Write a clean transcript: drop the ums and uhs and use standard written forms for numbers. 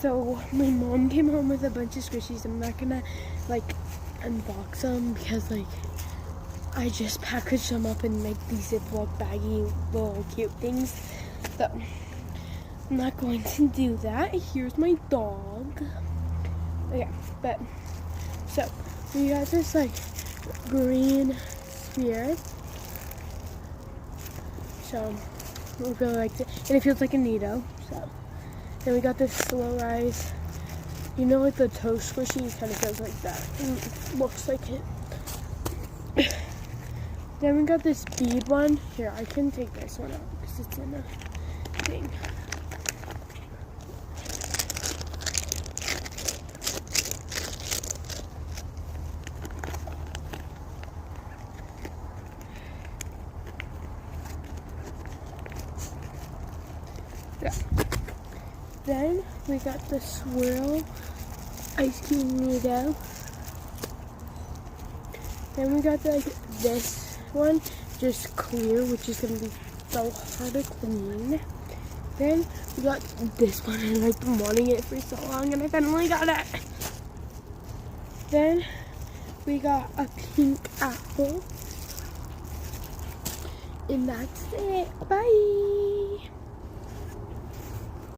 So my mom came home with a bunch of squishies. I'm not gonna like unbox them because like I just packaged them up in like these Ziploc baggy little cute things. So I'm not going to do that. Here's my dog. Okay, but so we got this like green sphere. So we really liked it, and it feels like a Nido. So then we got this slow rise. You know, like the toe squishy, it kind of feels like that. It looks like it. Then we got this bead one. Here, I can take this one out because it's in a thing. Yeah. Then we got the swirl ice cream Nido. Then we got like this one, just clear, which is gonna be so hard to clean. Then we got this one, and I've been wanting it for so long, and I finally got it. Then we got a pink apple, and that's it. Bye.